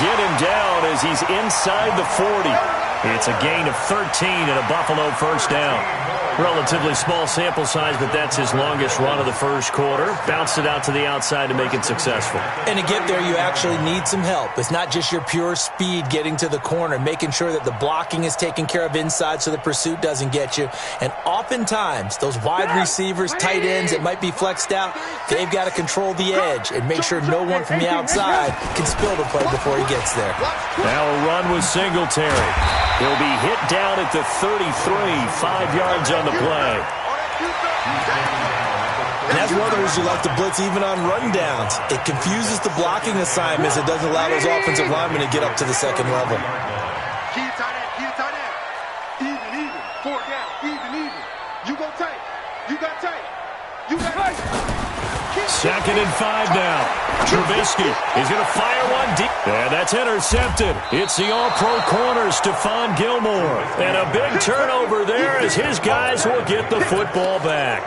get him down as he's inside the 40. It's a gain of 13 and a Buffalo first down. Relatively small sample size, but that's his longest run of the first quarter. Bounced it out to the outside to make it successful. And to get there, you actually need some help. It's not just your pure speed getting to the corner, making sure that the blocking is taken care of inside so the pursuit doesn't get you. And oftentimes, those wide receivers, tight ends that might be flexed out, they've got to control the edge and make sure no one from the outside can spill the play before he gets there. Now a run with Singletary. He'll be hit down at the 33, 5 yards on the play. And that's one of those you like to blitz even on rundowns. It confuses the blocking assignments. It doesn't allow those offensive linemen to get up to the second level. Keep tight end. Even. 4 down. Even. You go tight. You got tight. You got tight. Second and 5 now. Trubisky is going to fire one deep. And that's intercepted. It's the all-pro corner, Stephon Gilmore. And a big turnover there as his guys will get the football back.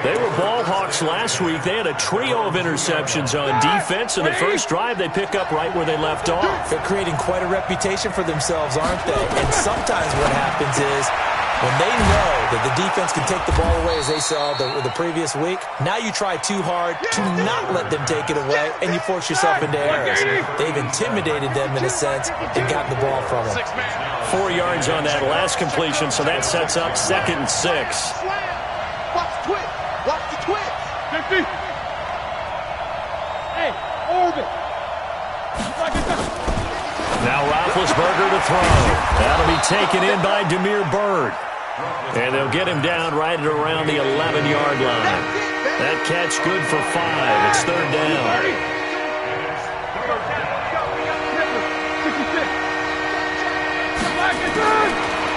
They were ball hawks last week. They had a trio of interceptions on defense. In the first drive, they pick up right where they left off. They're creating quite a reputation for themselves, aren't they? And sometimes what happens is when they know that the defense can take the ball away, as they saw the previous week, now you try too hard to not let them take it away, and you force yourself into errors. They've intimidated them in a sense and gotten the ball from them. 4 yards on that last completion, so that sets up 2nd and 6. Watch the twist. Watch the twist. 50. Hey, orbit. Now Roethlisberger to throw. That'll be taken in by Damiere Byrd. And they'll get him down right at around the 11-yard line. That catch good for 5. It's 3rd down.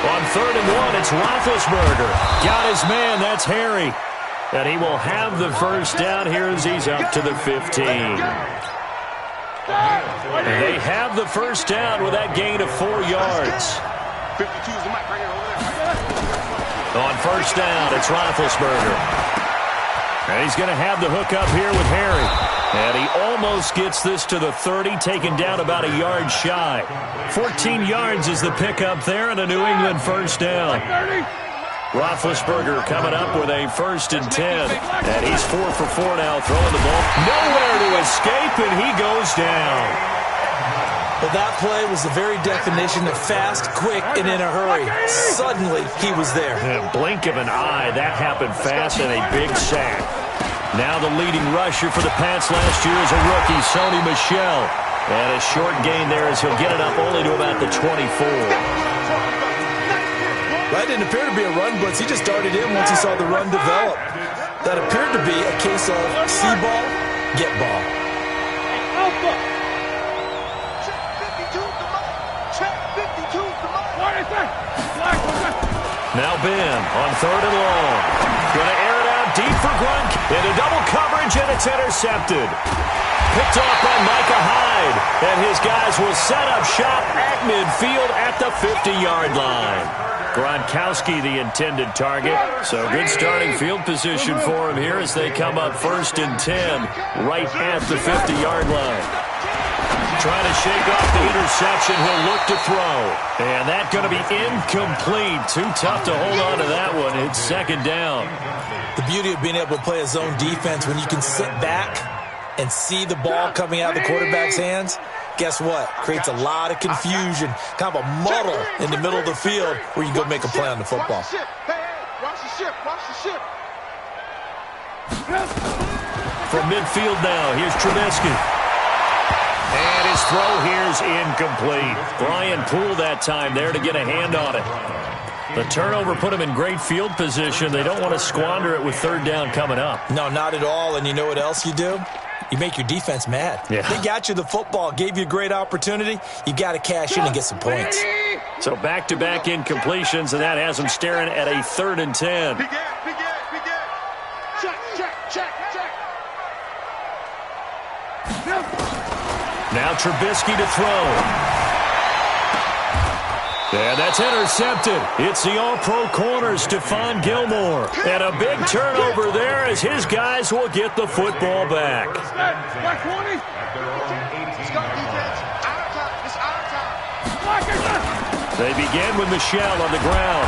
On 3rd and 1, it's Roethlisberger. Got his man, that's Harry. And he will have the first down here as he's up to the 15. And they have the first down with that gain of 4 yards. 52's the mic right here. On first down, it's Roethlisberger. And he's going to have the hook up here with Harry. And he almost gets this to the 30, taken down about a yard shy. 14 yards is the pickup there and a New England first down. Roethlisberger coming up with a 1st and 10. And he's 4 for 4 now, throwing the ball. Nowhere to escape, and he goes down. Well, that play was the very definition of fast, quick, and in a hurry. Suddenly, he was there. In a blink of an eye, that happened fast and a big sack. Now the leading rusher for the Pats last year is a rookie, Sony Michel. And a short gain there as he'll get it up only to about the 24. That didn't appear to be a run blitz. He just darted in once he saw the run develop. That appeared to be a case of see ball, get ball. Alpha. Check 52's the mic. Now Ben on 3rd and long. Going to air it out deep for Gronk. Into double coverage, and it's intercepted. Picked off by Micah Hyde. And his guys will set up shop at midfield at the 50-yard line. Gronkowski the intended target. So good starting field position for him here as they come up 1st and 10 right at the 50-yard line. Trying to shake off the interception. He'll look to throw. And that's going to be incomplete. Too tough to hold on to that one. It's 2nd down. The beauty of being able to play a zone defense when you can sit back and see the ball coming out of the quarterback's hands, guess what? Creates a lot of confusion, kind of a muddle in the middle of the field where you go make a play on the football. Watch the ship. Watch the ship. Watch the ship. From midfield now, here's Trubisky. And his throw here's incomplete. Brian Poole that time there to get a hand on it. The turnover put him in great field position. They don't want to squander it with 3rd down coming up. No, not at all. And you know what else you do? You make your defense mad. Yeah. They got you the football, gave you a great opportunity. You got to cash in and get some points. So back-to-back incompletions, and that has them staring at a 3rd and 10. Big gap. Check. Now Trubisky to throw. And that's intercepted. It's the all-pro corner, Stephon Gilmore. And a big turnover there as his guys will get the football back. They begin with Michel on the ground.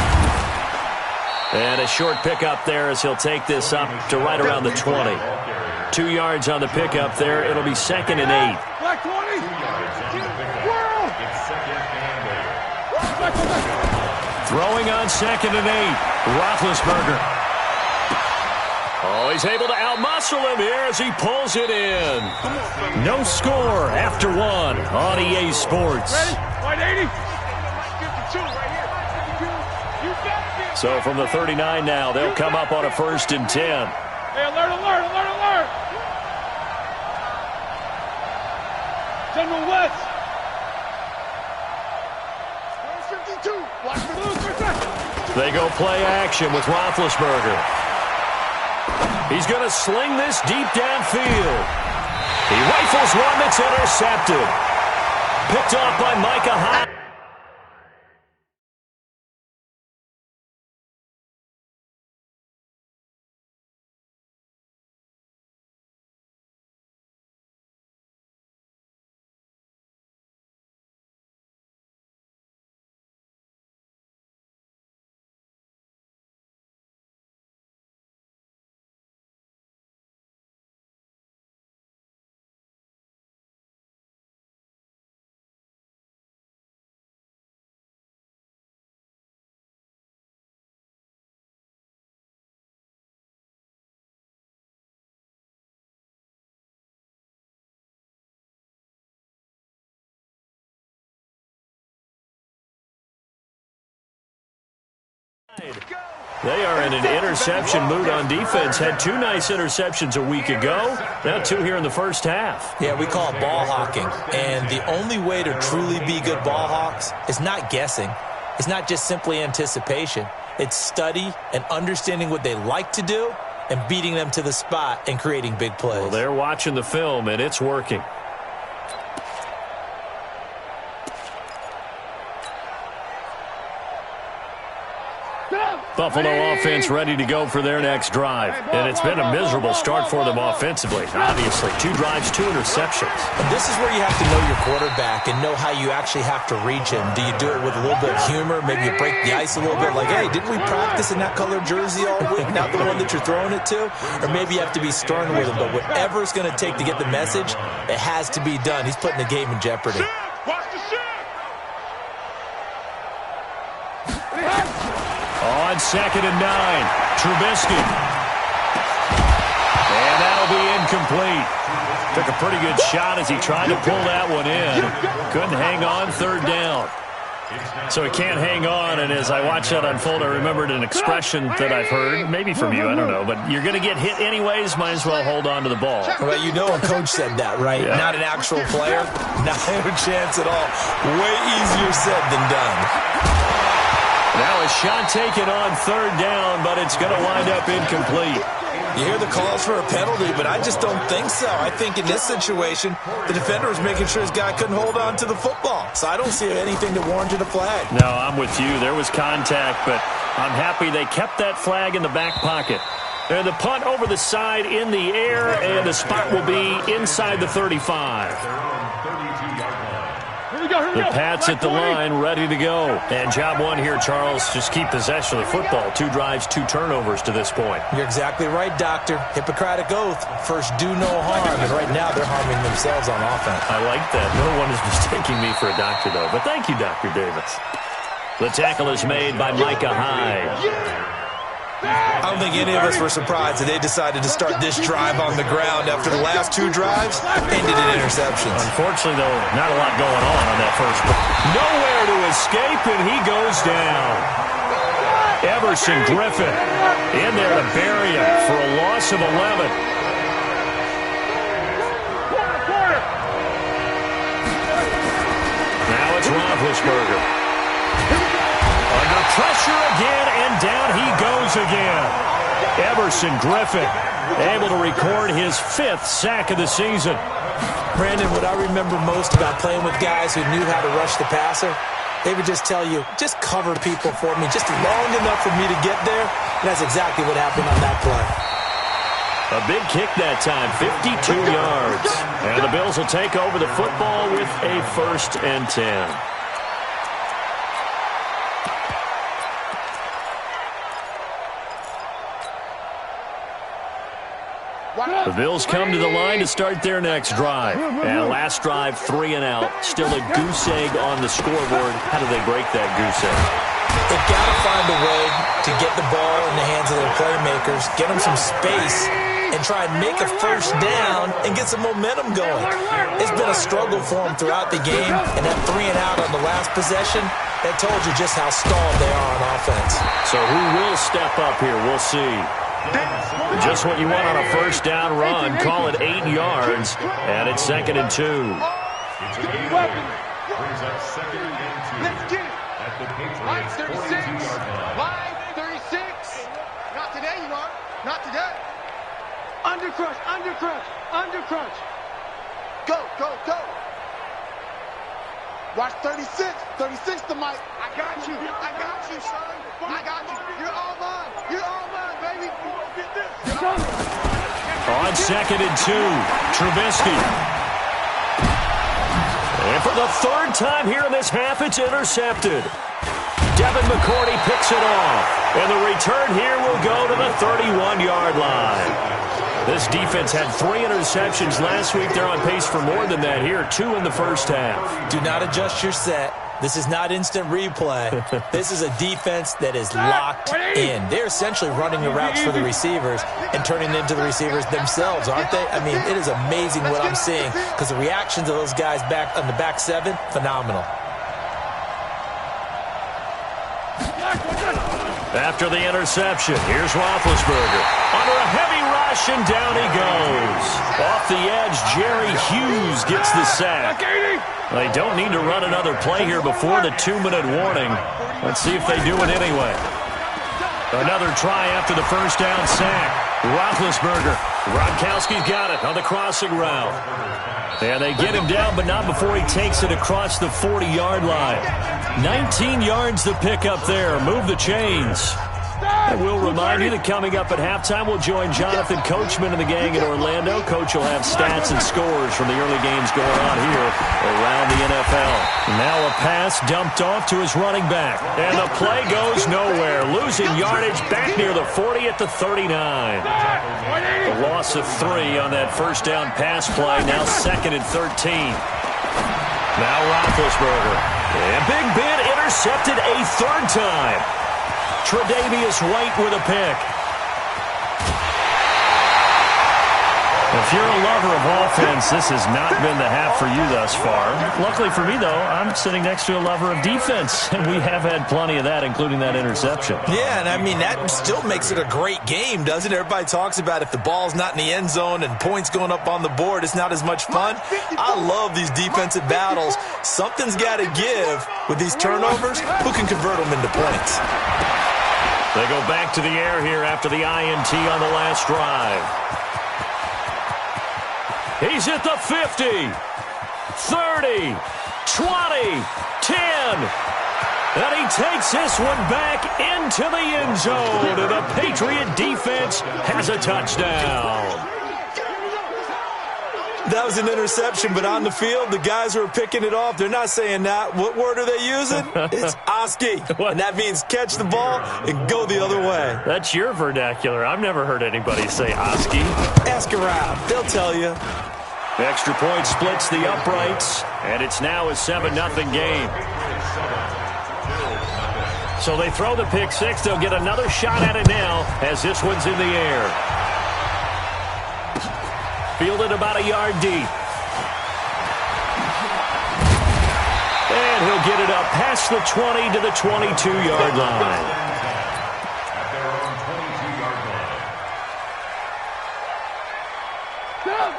And a short pickup there as he'll take this up to right around the 20. 2 yards on the pickup there. It'll be 2nd and 8. Throwing on 2nd and 8. Roethlisberger. Oh, he's able to outmuscle him here as he pulls it in. No score after 1 on EA Sports. So from the 39 now, they'll come up on a 1st and 10. Hey, alert, alert, alert, alert! General West! 52! Watch the move for a second! They go play action with Roethlisberger. He's going to sling this deep downfield. He rifles one that's intercepted. Picked off by Micah Hyde. They are in an interception mood on defense. Had 2 nice interceptions a week ago. Now 2 here in the first half. Yeah, we call it ball hawking. And the only way to truly be good ball hawks is not guessing. It's not just simply anticipation. It's study and understanding what they like to do and beating them to the spot and creating big plays. Well, they're watching the film, and it's working. Buffalo offense ready to go for their next drive. And it's been a miserable start for them offensively. Obviously, 2 drives, 2 interceptions. And this is where you have to know your quarterback and know how you actually have to reach him. Do you do it with a little bit of humor? Maybe you break the ice a little bit like, hey, didn't we practice in that color jersey all week? Not the one that you're throwing it to? Or maybe you have to be stern with him. But whatever it's going to take to get the message, it has to be done. He's putting the game in jeopardy. On 2nd and 9, Trubisky. And that'll be incomplete. Took a pretty good shot as he tried to pull that one in. Couldn't hang on 3rd down. So he can't hang on, and as I watched that unfold, I remembered an expression that I've heard, maybe from you, I don't know, but you're going to get hit anyways, might as well hold on to the ball. Well, you know a coach said that, right? Yeah. Not an actual player? Not a chance at all. Way easier said than done. Now a shot taken on 3rd down, but it's going to wind up incomplete. You hear the calls for a penalty, but I just don't think so. I think in this situation, the defender was making sure his guy couldn't hold on to the football. So I don't see anything that warranted a flag. No, I'm with you. There was contact, but I'm happy they kept that flag in the back pocket. And the punt over the side in the air, and the spot will be inside the 35. The Pats at the line, ready to go. And job 1 here, Charles, just keep possession of the football. 2 drives, 2 turnovers to this point. You're exactly right, Doctor. Hippocratic oath. First, do no harm. And right now, they're harming themselves on offense. I like that. No one is mistaking me for a doctor, though. But thank you, Dr. Davis. The tackle is made by Micah Hyde. I don't think any of us were surprised that they decided to start this drive on the ground after the last 2 drives ended in interceptions. Unfortunately, though, not a lot going on that first one. Nowhere to escape, and he goes down. Everson Griffin in there to bury him for a loss of 11. Now it's Roethlisberger. Under pressure again, and down he goes again. Everson Griffin able to record his 5th sack of the season. Brandon, what I remember most about playing with guys who knew how to rush the passer, they would just tell you, just cover people for me, just long enough for me to get there. And that's exactly what happened on that play. A big kick that time, 52 yards. And the Bills will take over the football with a 1st and 10. The Bills come to the line to start their next drive. And last drive, 3 and out. Still a goose egg on the scoreboard. How do they break that goose egg? They've got to find a way to get the ball in the hands of their playmakers, get them some space, and try and make a first down and get some momentum going. It's been a struggle for them throughout the game, and that 3 and out on the last possession, that told you just how stalled they are on offense. So who will step up here? We'll see. Just what you want on a first down run. Call it 8 yards, and it's 2nd and 2. Brings up 2nd and 2. Let's get it. At the Patriots 36. Line 36. Not today, you are. Not today. Undercrush, undercrush, undercrush. Go, go, go. Watch 36. 36 to Mike. I got you. I got you, son. I got you. You're all mine. You're all mine, baby. Get this. On 2nd and 2, Trubisky. And for the 3rd time here in this half, it's intercepted. Devin McCourty picks it off. And the return here will go to the 31-yard line. This defense had 3 interceptions last week. They're on pace for more than that here, 2 in the first half. Do not adjust your set. This is not instant replay. This is a defense that is locked in. They're essentially running the routes for the receivers and turning into the receivers themselves, aren't they? I mean, it is amazing what I'm seeing because the reactions of those guys back on the back 7, phenomenal. After the interception, here's Roethlisberger. Under a heavy rush, and down he goes. Off the edge, Jerry Hughes gets the sack. They don't need to run another play here before the 2-minute warning. Let's see if they do it anyway. Another try after the first down sack. Roethlisberger. Gronkowski's got it on the crossing route. And they get him down, but not before he takes it across the 40-yard line. 19 yards to pick up there. Move the chains. And we'll remind you that coming up at halftime, we'll join Jonathan Coachman and the gang in Orlando. Coach will have stats and scores from the early games going on here around the NFL. Now a pass dumped off to his running back. And the play goes nowhere. Losing yardage back near the 40 at the 39. A loss of 3 on that first down pass play. Now 2nd and 13. Now Roethlisberger. And Big Ben intercepted a 3rd time. Tre'Davious White with a pick. If you're a lover of offense, this has not been the half for you thus far. Luckily for me, though, I'm sitting next to a lover of defense, and we have had plenty of that, including that interception. Yeah, and I mean, that still makes it a great game, doesn't it? Everybody talks about if the ball's not in the end zone and points going up on the board, it's not as much fun. I love these defensive battles. Something's got to give with these turnovers. Who can convert them into points? They go back to the air here after the INT on the last drive. He's at the 50, 30, 20, 10. And he takes this one back into the end zone. And the Patriot defense has a touchdown. That was an interception, but on the field, the guys who are picking it off, they're not saying that. What word are they using? It's Oski. And that means catch the ball and go the other way. That's your vernacular. I've never heard anybody say Oski. Ask around. They'll tell you. Extra point splits the uprights, and it's now a 7-0 game. So they throw the pick 6. They'll get another shot at it now as this one's in the air. Fielded about a yard deep. And he'll get it up past the 20 to the 22-yard line.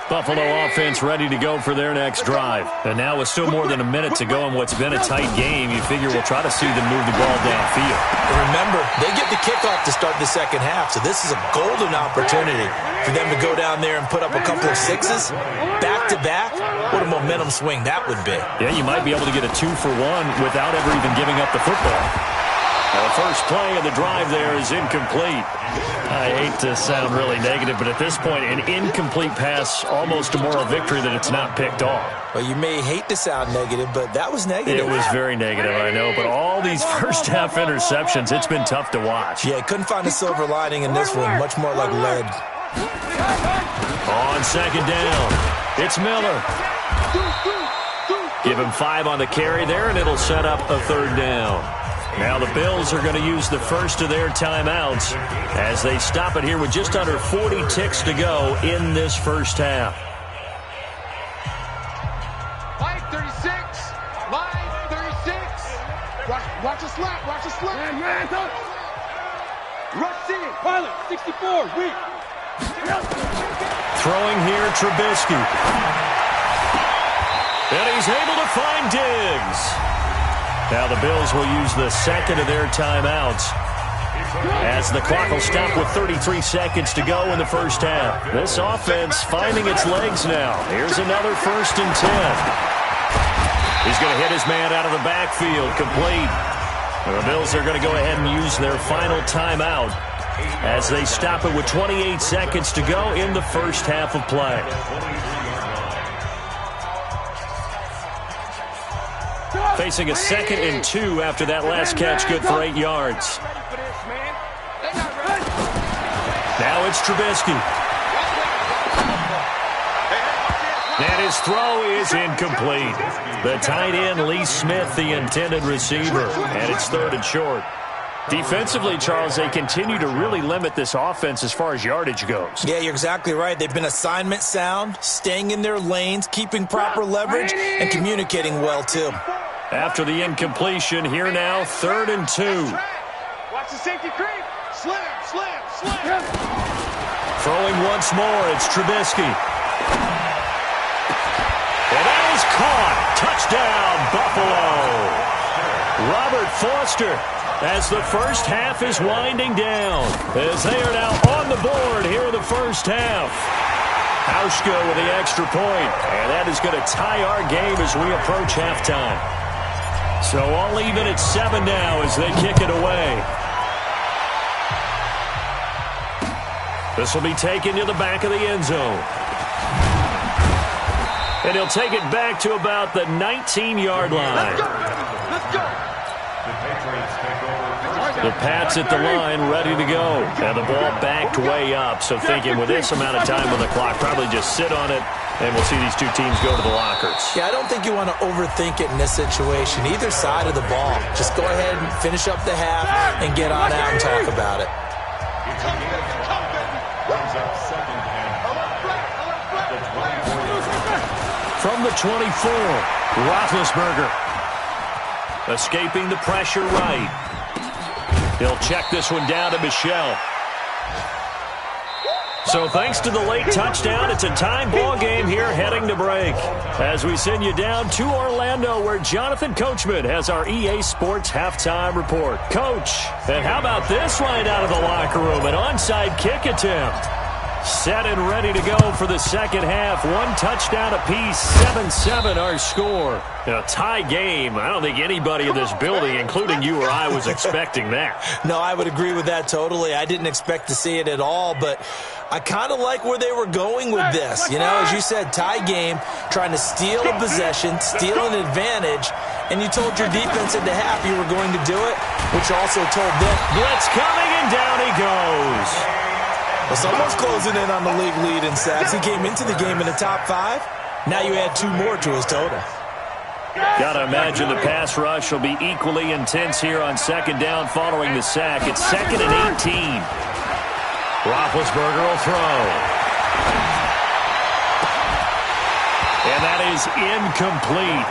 Buffalo offense ready to go for their next drive. And now with still more than a minute to go in what's been a tight game, you figure we'll try to see them move the ball downfield. And remember, they get the kickoff to start the second half, so this is a golden opportunity for them to go down there and put up a couple of 6s back-to-back. What a momentum swing that would be. Yeah, you might be able to get a 2-for-1 without ever even giving up the football. Now, the first play of the drive there is incomplete. I hate to sound really negative, but at this point, an incomplete pass, almost a moral victory that it's not picked off. Well, you may hate to sound negative, but that was negative. It was very negative, I know, but all these first-half interceptions, it's been tough to watch. Yeah, couldn't find a silver lining in this one, much more like lead. On second down, it's Miller. Give him 5 on the carry there, and it'll set up a third down. Now the Bills are going to use the first of their timeouts as they stop it here with just under 40 ticks to go in this first half. Line 36. Line 36. Watch a slap. Watch a slap. Rush in. Pilot, 64. Weak. Throwing here, Trubisky. And he's able to find Diggs. Now the Bills will use the second of their timeouts as the clock will stop with 33 seconds to go in the first half. This offense finding its legs now. Here's another 1st and 10. He's going to hit his man out of the backfield, complete. And the Bills are going to go ahead and use their final timeout as they stop it with 28 seconds to go in the first half of play. Facing a 2nd and 2 after that last catch, good for 8 yards. Now it's Trubisky. And his throw is incomplete. The tight end, Lee Smith, the intended receiver. And it's 3rd and short. Defensively, Charles, they continue to really limit this offense as far as yardage goes. Yeah, you're exactly right. They've been assignment sound, staying in their lanes, keeping proper leverage, and communicating well, too. After the incompletion, here now, 3rd and 2. Watch the safety creep. Slam. Throwing once more, it's Trubisky. And that is caught. Touchdown, Buffalo. Robert Foster, as the first half is winding down, as they are now on the board here in the first half. Hauschka with the extra point, and that is going to tie our game as we approach halftime. So all even at 7 now as they kick it away. This will be taken to the back of the end zone. And he'll take it back to about the 19-yard line. Let's go. The Pats at the line, ready to go. And the ball backed way up, so thinking with this amount of time on the clock, probably just sit on it, and we'll see these two teams go to the lockers. Yeah, I don't think you want to overthink it in this situation. Either side of the ball. Just go ahead and finish up the half and get on out and talk about it. From the 24, Roethlisberger. Escaping the pressure right. He'll check this one down to Michel. So thanks to the late touchdown, it's a tie ball game here heading to break. As we send you down to Orlando, where Jonathan Coachman has our EA Sports halftime report. Coach, and how about this right out of the locker room? An onside kick attempt. Set and ready to go for the second half. 1 touchdown apiece, 7-7 our score. In a tie game, I don't think anybody in this building, including you or I, was expecting that. No, I would agree with that totally. I didn't expect to see it at all, but I kind of like where they were going with this. You know, as you said, tie game, trying to steal a possession, steal an advantage, and you told your defense at the half you were going to do it, which also told them. Blitz coming, and down he goes. Well, someone's closing in on the league lead in sacks. He came into the game in the top 5. Now you add 2 more to his total. Got to imagine the pass rush will be equally intense here on second down following the sack. It's 2nd and 18. Roethlisberger will throw. And that is incomplete.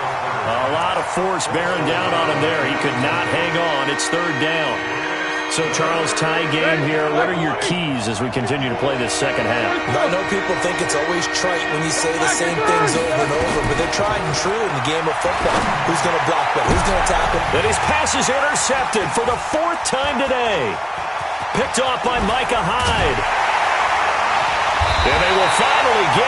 A lot of force bearing down on him there. He could not hang on. It's 3rd down. So, Charles, tie game here. What are your keys as we continue to play this second half? I know people think it's always trite when you say the same things over and over, but they're tried and true in the game of football. Who's going to block that? Who's going to tackle? And his pass is intercepted for the 4th time today. Picked off by Micah Hyde. And they will finally get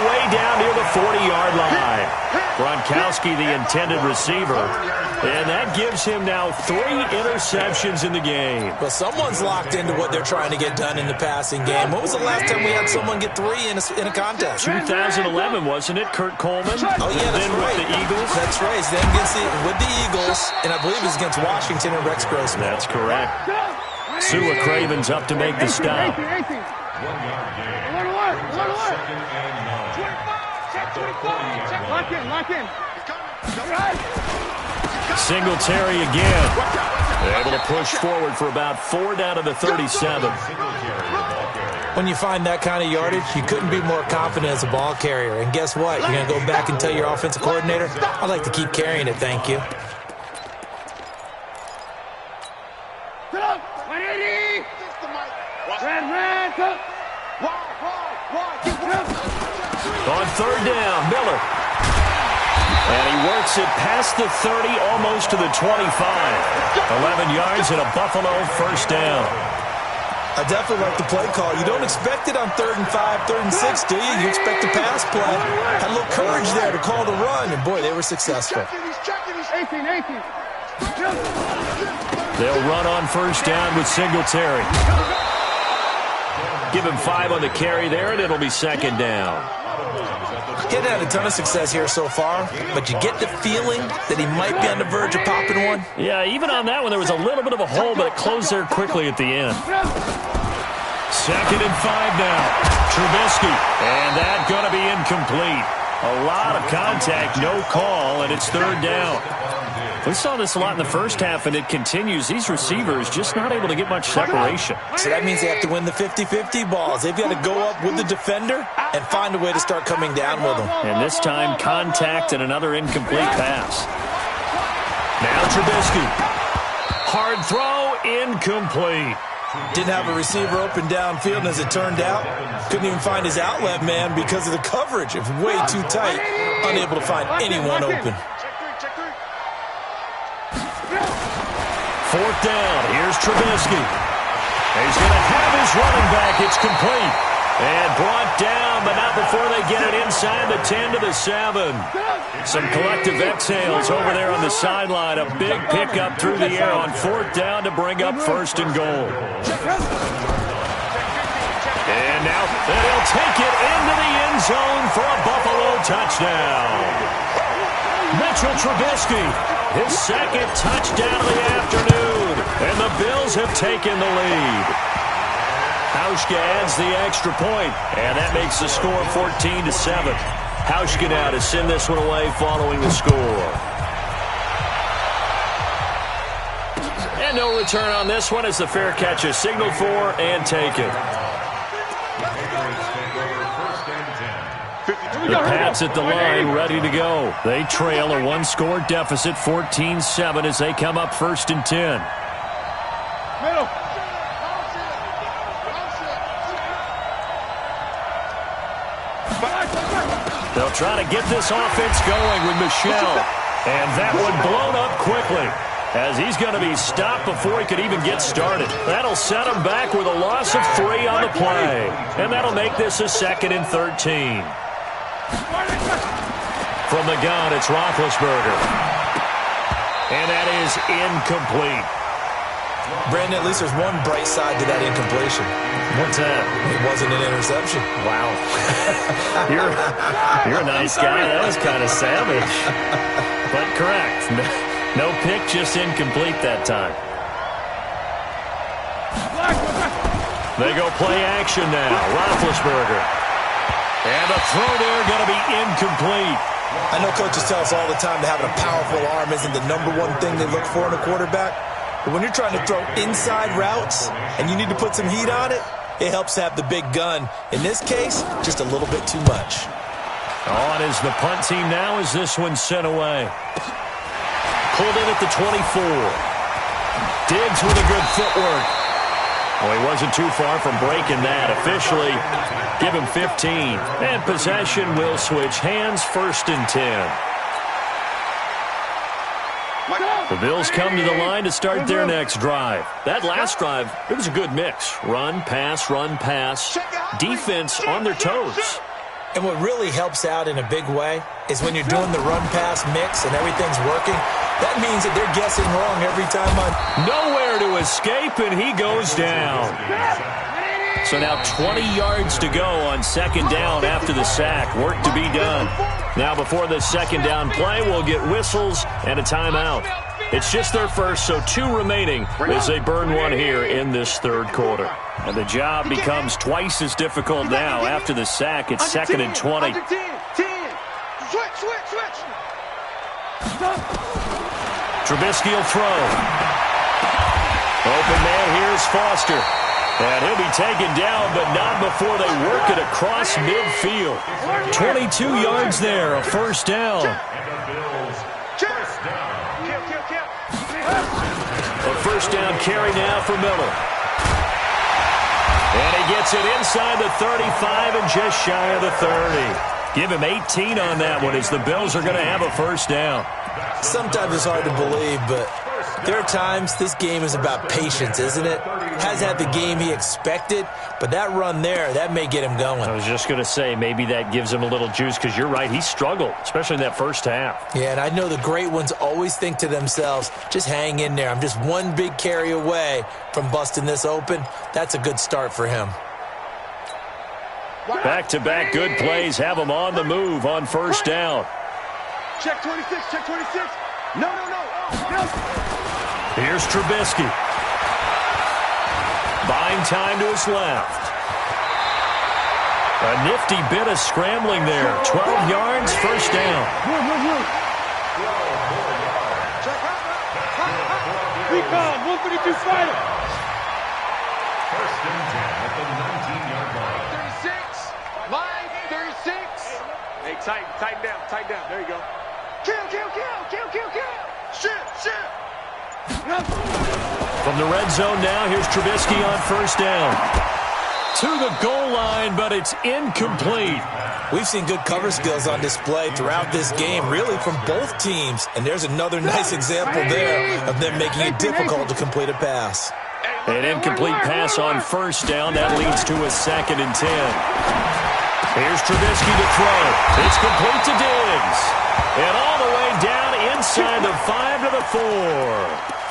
way down near the 40-yard line. Gronkowski, the intended receiver. And that gives him now 3 interceptions in the game. Well, someone's locked into what they're trying to get done in the passing game. When was the last time we had someone get 3 in a contest? 2011, wasn't it? Kurt Coleman? Oh, yeah, that's then right. With the Eagles? That's right. Then with the Eagles, and I believe it was against Washington and Rex Grossman. That's correct. Sua Craven's up to make the stop. 1 yard gain. Second and 9. 25. Check 25. Check. Lock in. Singletary again. Able to push forward for about 4 down to the 37. When you find that kind of yardage, you couldn't be more confident as a ball carrier. And guess what? You're going to go back and tell your offensive coordinator, I'd like to keep carrying it, thank you. On third down, Miller. And he works it past the 30, almost to the 25. 11 yards and a Buffalo first down. I definitely like the play call. You don't expect it on 3rd and 5, 3rd and 6, do you? You expect a pass play. Had a little courage there to call the run, and boy, they were successful. 18. They'll run on first down with Singletary. Give him 5 on the carry there, and it'll be second down. He hadn't had a ton of success here so far, but you get the feeling that he might be on the verge of popping one. Yeah, even on that one, there was a little bit of a hole, but it closed there quickly at the end. Second and 5 now. Trubisky, and that's going to be incomplete. A lot of contact, no call, and it's third down. We saw this a lot in the first half, and it continues. These receivers just not able to get much separation. So that means they have to win the 50-50 balls. They've got to go up with the defender and find a way to start coming down with them. And this time, contact and another incomplete pass. Now Trubisky. Hard throw, incomplete. Didn't have a receiver open downfield, and as it turned out, couldn't even find his outlet man because of the coverage. It was way too tight, unable to find anyone open. Fourth down. Here's Trubisky. He's going to have his running back. It's complete. And brought down, but not before they get it inside the 10 to the 7. Some collective exhales over there on the sideline. A big pickup through the air on fourth down to bring up first and goal. And now they'll take it into the end zone for a Buffalo touchdown. Mitchell Trubisky, his second touchdown of the afternoon, and the Bills have taken the lead. Hauschka adds the extra point, and that makes the score 14-7. Hauschka now to send this one away following the score. And no return on this one as the fair catch is signaled for and taken. The Pats at the line, ready to go. They trail a one-score deficit, 14-7, as they come up first and 10. Middle. They'll try to get this offense going with Michel. And that one blown up quickly as he's going to be stopped before he could even get started. That'll set him back with a loss of 3 on the play. And that'll make this a 2nd and 13. From the gun, it's Roethlisberger. And that is incomplete. Brandon, at least there's one bright side to that incompletion. What's that? It wasn't an interception. Wow. You're a nice guy. That was kind of savage. But correct. No pick, just incomplete that time. They go play action now. Roethlisberger. And the throw there going to be incomplete. I know coaches tell us all the time that having a powerful arm isn't the #1 thing they look for in a quarterback. But when you're trying to throw inside routes and you need to put some heat on it, it helps to have the big gun. In this case, just a little bit too much. On is the punt team now as this one's sent away. Pulled in at the 24. Diggs with a good footwork. Well, he wasn't too far from breaking that. Officially, give him 15. And possession will switch hands, 1st and 10. The Bills come to the line to start their next drive. That last drive, it was a good mix. Run, pass, defense on their toes. And what really helps out in a big way is when you're doing the run-pass mix and everything's working, that means that they're guessing wrong every time. Nowhere to escape, and he goes down. So now 20 yards to go on 2nd down after the sack. Work to be done. Now before the 2nd down play, we'll get whistles and a timeout. It's just their first, so 2 remaining as they burn one here in this third quarter. And the job becomes twice as difficult now after the sack. It's 2nd and 20. 10. Switch. Trubisky will throw. Open man, here's Foster. And he'll be taken down, but not before they work it across midfield. 22 yards there, a first down. A first down carry now for Miller. And he gets it inside the 35 and just shy of the 30. Give him 18 on that one as the Bills are going to have a first down. Sometimes it's hard to believe, but there are times this game is about patience, isn't it? Has had the game he expected, but that run there, that may get him going. I was just going to say, maybe that gives him a little juice, because you're right, he struggled, especially in that first half. Yeah, and I know the great ones always think to themselves, just hang in there. I'm just one big carry away from busting this open. That's a good start for him. Back-to-back good plays have him on the move on first down. Check 26. No. Here's Trubisky. Buying time to his left. A nifty bit of scrambling there. 12 yards, first down. Recon, 152 fighter. First and 10 at the 19-yard line. 36, line 36. Hey, tighten down. There you go. Kill. Shit. From the red zone now, here's Trubisky on first down. To the goal line, but it's incomplete. We've seen good cover skills on display throughout this game, really from both teams. And there's another nice example there of them making it difficult to complete a pass. An incomplete pass on first down. That leads to a 2nd and 10. Here's Trubisky to throw. It's complete to Diggs. And all the way down inside the 5 to the 4.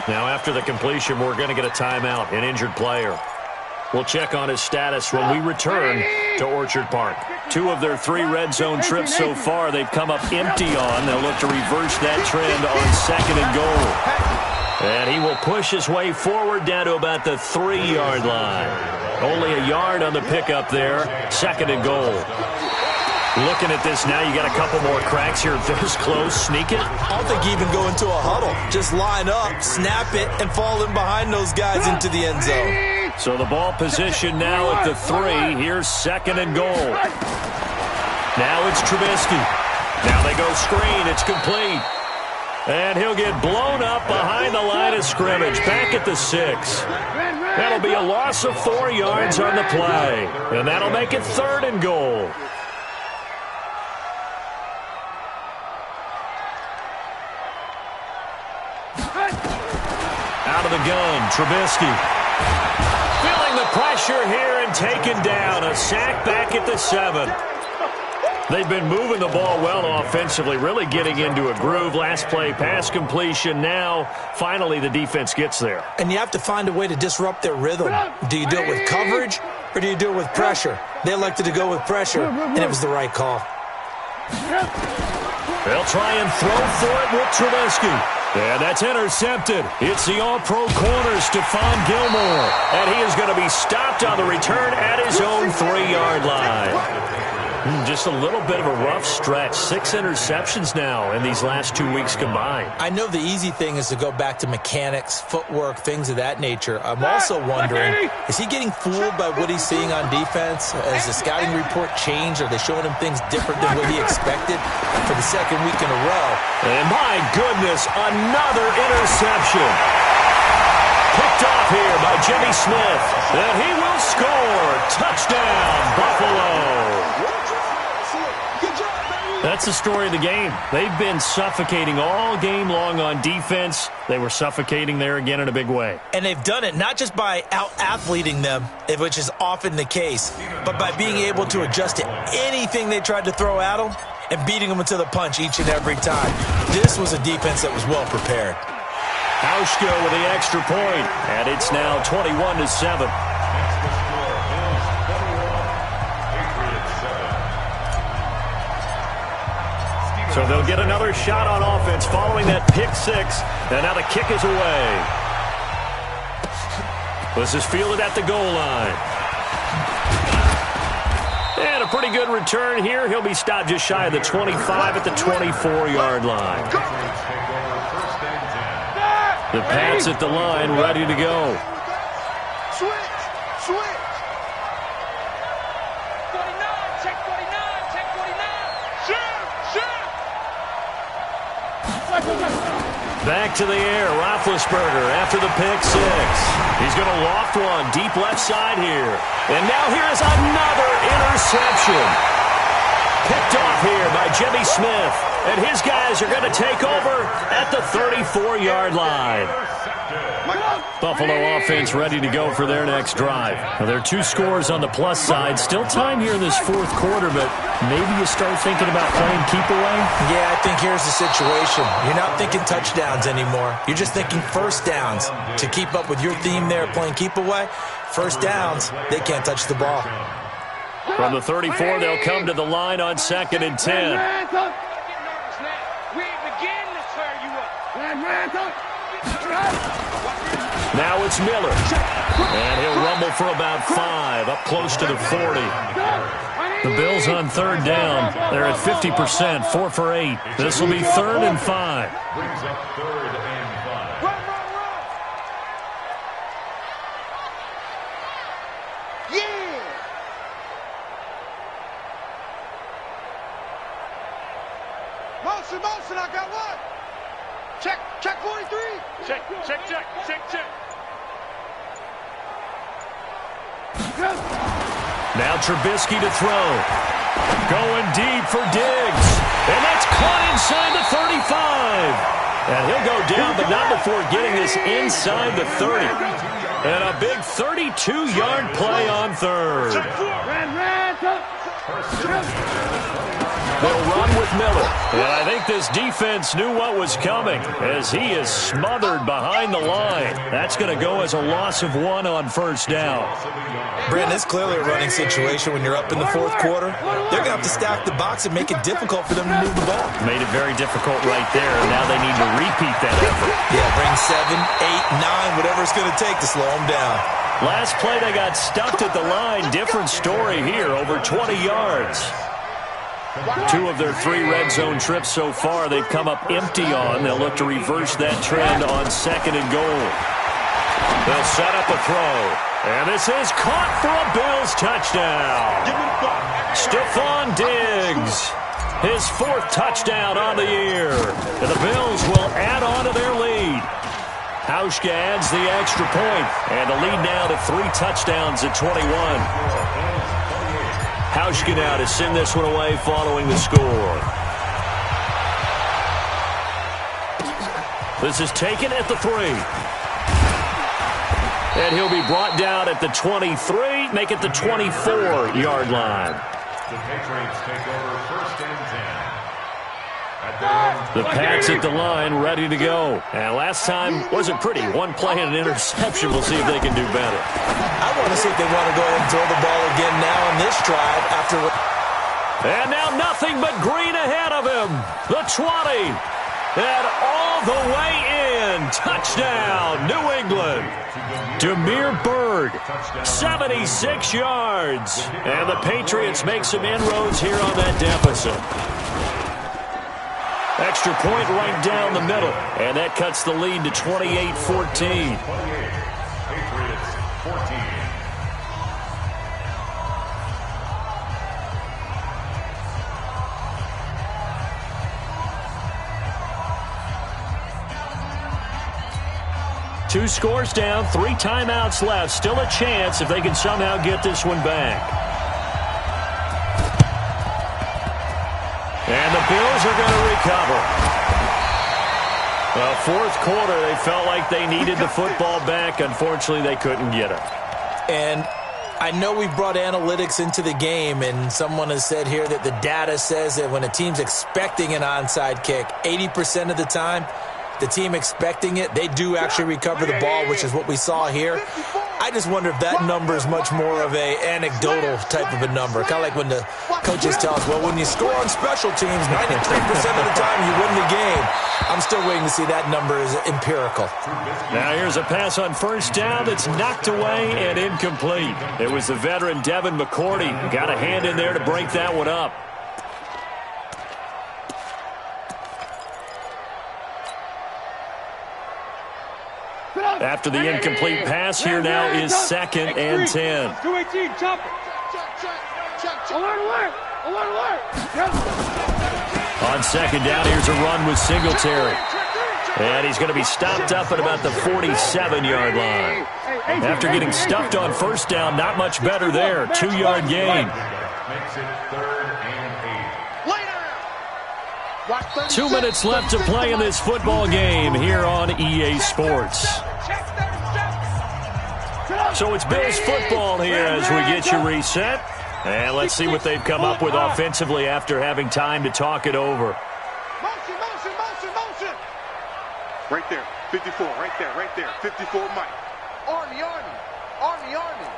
Now, after the completion, we're going to get a timeout, an injured player. We'll check on his status when we return to Orchard Park. 2 of their 3 red zone trips so far, they've come up empty on. They'll look to reverse that trend on 2nd and goal. And he will push his way forward down to about the 3-yard line. Only a yard on the pickup there. 2nd and goal. Looking at this now, you got a couple more cracks here. This close, sneak it. I don't think even go into a huddle. Just line up, snap it, and fall in behind those guys into the end zone. So the ball position now at the 3. Here's 2nd and goal. Now it's Trubisky. Now they go screen. It's complete. And he'll get blown up behind the line of scrimmage. Back at the 6. That'll be a loss of 4 yards on the play. And that'll make it 3rd and goal. Out of the gun, Trubisky. Feeling the pressure here and taken down. A sack back at the 7. They've been moving the ball well offensively, really getting into a groove. Last play, pass completion. Now, finally, the defense gets there. And you have to find a way to disrupt their rhythm. Do you do it with coverage, or do you do it with pressure? They elected to go with pressure, and it was the right call. They'll try and throw for it with Trubisky. And that's intercepted. It's the all-pro corner, Stephon Gilmore. And he is going to be stopped on the return at his own 3-yard line. Just a little bit of a rough stretch. 6 interceptions now in these last 2 weeks combined. I know the easy thing is to go back to mechanics, footwork, things of that nature. I'm also wondering, is he getting fooled by what he's seeing on defense? Has the scouting report changed? Are they showing him things different than what he expected for the 2nd week in a row? And my goodness, another interception. Picked off here by Jimmy Smith. And he will score. Touchdown, Buffalo. That's the story of the game. They've been suffocating all game long on defense. They were suffocating there again in a big way. And they've done it not just by out-athleting them, which is often the case, but by being able to adjust to anything they tried to throw at them and beating them to the punch each and every time. This was a defense that was well prepared. Hauschka with the extra point, and it's now 21-7. So they'll get another shot on offense following that pick six. And now the kick is away. This is fielded at the goal line. And a pretty good return here. He'll be stopped just shy of the 25 at the 24-yard line. The Pats at the line, ready to go. Switch! 49, check 49, check 49. Shoot! Back to the air, Roethlisberger after the pick six. He's going to loft one deep left side here. And now here is another interception. Picked off here by Jimmy Smith. And his guys are going to take over at the 34-yard line. Buffalo offense ready to go for their next drive. Now, there are 2 scores on the plus side. Still time here in this fourth quarter, but maybe you start thinking about playing keep away? Yeah, I think here's the situation. You're not thinking touchdowns anymore. You're just thinking first downs. To keep up with your theme there, playing keep away, first downs, they can't touch the ball. From the 34, they'll come to the line on 2nd and 10. Now it's Miller. And he'll rumble for about 5, up close to the 40. The Bills on 3rd down. They're at 50%, 4 for 8. This will be 3rd and 5. Brings up 3rd and 5. Yeah! Motion, I got one. Check 43. Check. Now Trubisky to throw. Going deep for Diggs. And that's caught inside the 35. And he'll go down, but not before getting this inside the 30. And a big 32-yard play on 3rd. They'll run with Miller. And I think this defense knew what was coming as he is smothered behind the line. That's going to go as a loss of 1 on 1st down. Brandon, it's clearly a running situation when you're up in the 4th quarter. They're going to have to stack the box and make it difficult for them to move the ball. Made it very difficult right there. Now they need to repeat that effort. Yeah, bring 7, 8, 9, whatever it's going to take to slow them down. Last play, they got stuffed at the line. Different story here, over 20 yards. 2 of their 3 red zone trips so far, they've come up empty on. They'll look to reverse that trend on 2nd and goal. They'll set up a throw. And this is caught for a Bills touchdown. Stephon Diggs, his 4th touchdown on the year. And the Bills will add on to their lead. Hauschka adds the extra point. And the lead now to 3 touchdowns at 21. Hauschka now to send this one away following the score. This is taken at the 3. And he'll be brought down at the 23, make it the 24-yard line. The Patriots take over 1st and 10. The Pats at the line, ready to go. And last time wasn't pretty. 1 play and an interception. We'll see if they can do better. I want to see if they want to go ahead and throw the ball again now on this drive after. And now nothing but green ahead of him. The 20. And all the way in. Touchdown, New England. Damiere Byrd, 76 yards. And the Patriots make some inroads here on that deficit. Extra point right down the middle. And that cuts the lead to 28-14. Patriots 14. Two scores down, 3 timeouts left. Still a chance if they can somehow get this one back. And the Bills are going to recover. Well, 4th quarter, they felt like they needed the football back. Unfortunately, they couldn't get it. And I know we've brought analytics into the game, and someone has said here that the data says that when a team's expecting an onside kick, 80% of the time, the team expecting it, they do actually recover the ball, which is what we saw here. I just wonder if that number is much more of a anecdotal type of a number. Kind of like when the coaches tell us, well, when you score on special teams, 93% of the time you win the game. I'm still waiting to see that number is empirical. Now here's a pass on first down that's knocked away and incomplete. It was the veteran Devin McCourty who got a hand in there to break that one up. After the incomplete pass, here now is 2nd and 10. 218, chop it. Alert, alert. Alert, alert. On 2nd down, here's a run with Singletary. And he's going to be stopped up at about the 47-yard line. After getting stuffed on first down, not much better there. 2-yard gain. Makes it 3rd and 8. 2 minutes left to play in this football game here on EA Sports. So it's Bills football here as we get you reset. And let's see what they've come up with offensively after having time to talk it over. Motion, motion, motion, motion. Right there, 54, right there, 54, Mike. Army, army, army, army.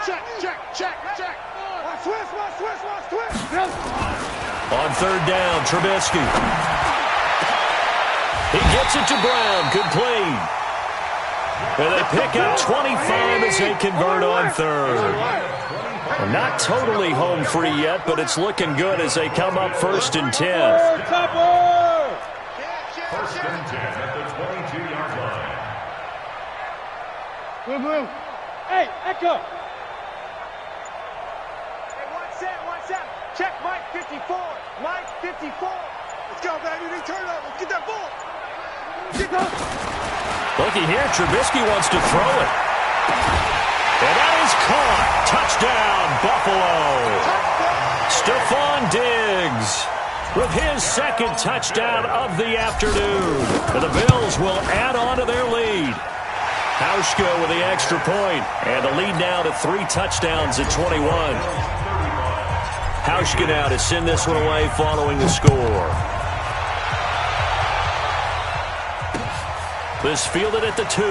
Check, check, check, check. Watch twist, watch twist, watch twist. On 3rd down, Trubisky. He gets it to Brown, complete. And they pick up 25 as they convert on 3rd. Well, not totally home free yet, but it's looking good as they come up 1st and 10. 1st and 10 at the 22-yard line. Blue, blue. Hey, Echo. Hey, watch that. Check Mike 54. Mike 54. Let's go, baby. They turn up. Let's get that ball. Get up. Looky here, Trubisky wants to throw it. And that is caught. Touchdown, Buffalo. Stephon Diggs with his 2nd touchdown of the afternoon. And the Bills will add on to their lead. Hauschka with the extra point. And the lead now to 3 touchdowns at 21. Hauschka now to send this one away following the score. This fielded at the 2.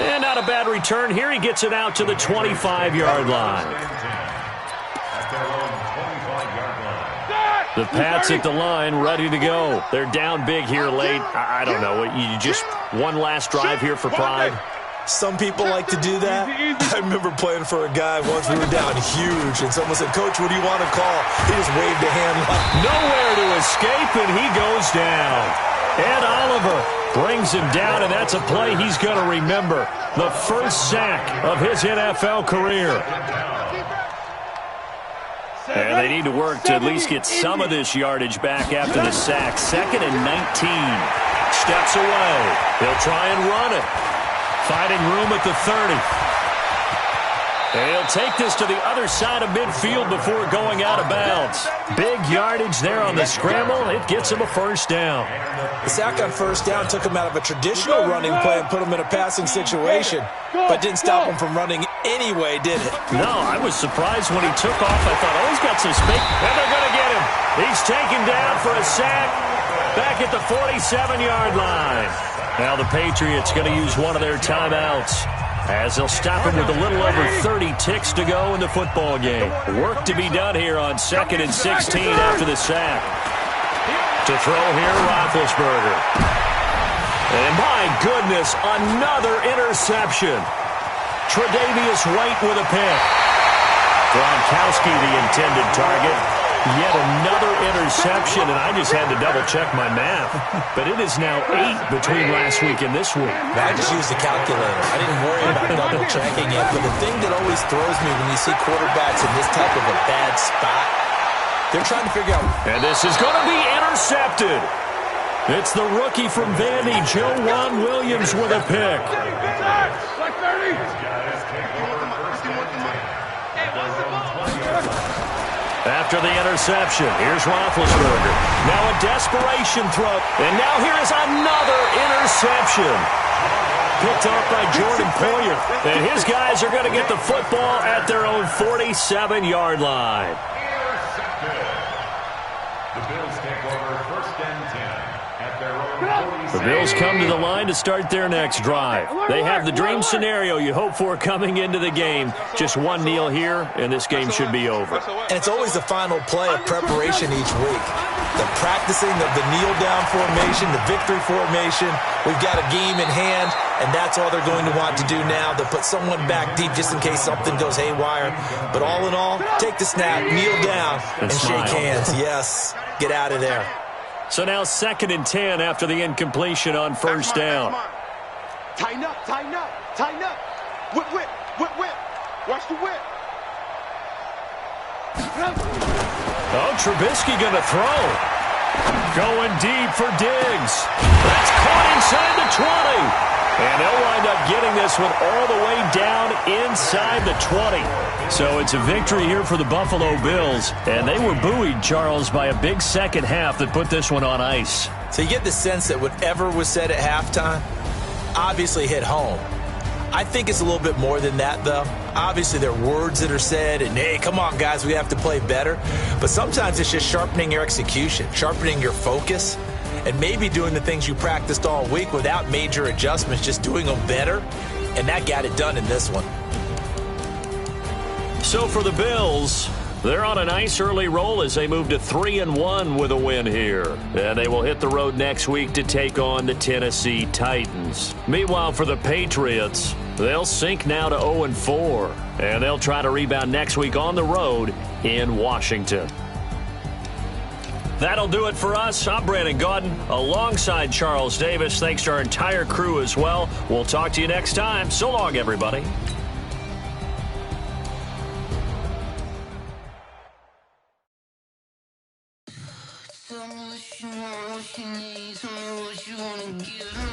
And not a bad return here. He gets it out to the 25-yard line. The Pats at the line, ready to go. They're down big here late. I don't know. You just one last drive here for pride. Some people like to do that. I remember playing for a guy once. We were down huge, and someone said, Coach, what do you want to call? He just waved a hand like, nowhere to escape, and he goes down. Ed Oliver brings him down, and that's a play he's going to remember. The first sack of his NFL career. And they need to work to at least get some of this yardage back after the sack. 2nd and 19. Steps away. He'll try and run it. Finding room at the 30. And he'll take this to the other side of midfield before going out of bounds. Big yardage there on the scramble. It gets him a first down. The sack on first down took him out of a traditional running play and put him in a passing situation, but didn't stop him from running anyway, did it? No, I was surprised when he took off. I thought, oh, he's got some space. And they're going to get him. He's taken down for a sack back at the 47-yard line. Now the Patriots going to use one of their timeouts as they'll stop him with a little over 30 ticks to go in the football game. Work to be done here on 2nd and 16 after the sack. To throw here, Roethlisberger. And my goodness, another interception. Tre'Davious White with a pick. Gronkowski the intended target. Yet another interception, and I just had to double-check my math. But it is now 8 between last week and this week. I just used the calculator. I didn't worry about double-checking it. But the thing that always throws me when you see quarterbacks in this type of a bad spot, they're trying to figure out. And this is going to be intercepted. It's the rookie from Vandy, Joejuan Williams, with a pick. After the interception, here's Roethlisberger. Now a desperation throw. And now here is another interception. Picked off by Jordan Poyer. And his guys are going to get the football at their own 47-yard line. The Bills take over 1st and 10. at their own 46. The Bills come to the line to start their next drive. They have the dream scenario you hope for coming into the game. Just one kneel here, and this game should be over. And it's always the final play of preparation each week. The practicing of the kneel-down formation, the victory formation. We've got a game in hand, and that's all they're going to want to do now. They'll put someone back deep just in case something goes haywire. But all in all, take the snap, kneel down, and shake hands. Yes, get out of there. So now 2nd and 10 after the incompletion on first down. Tighten up, tighten up, tighten up. Whip, whip, whip, whip. Watch the whip. Oh, Trubisky going to throw. Going deep for Diggs. That's caught inside the 20. And they'll wind up getting this one all the way down inside the 20. So it's a victory here for the Buffalo Bills. And they were buoyed, Charles, by a big second half that put this one on ice. So you get the sense that whatever was said at halftime obviously hit home. I think it's a little bit more than that, though. Obviously, there are words that are said, and, hey, come on, guys, we have to play better. But sometimes it's just sharpening your execution, sharpening your focus, and maybe doing the things you practiced all week without major adjustments, just doing them better. And that got it done in this one. So for the Bills, they're on a nice early roll as they move to 3-1 with a win here. And they will hit the road next week to take on the Tennessee Titans. Meanwhile, for the Patriots, they'll sink now to 0-4. And they'll try to rebound next week on the road in Washington. That'll do it for us. I'm Brandon Gaudin alongside Charles Davis. Thanks to our entire crew as well. We'll talk to you next time. So long, everybody. Tell me what you want, what you need, tell me what you wanna give me.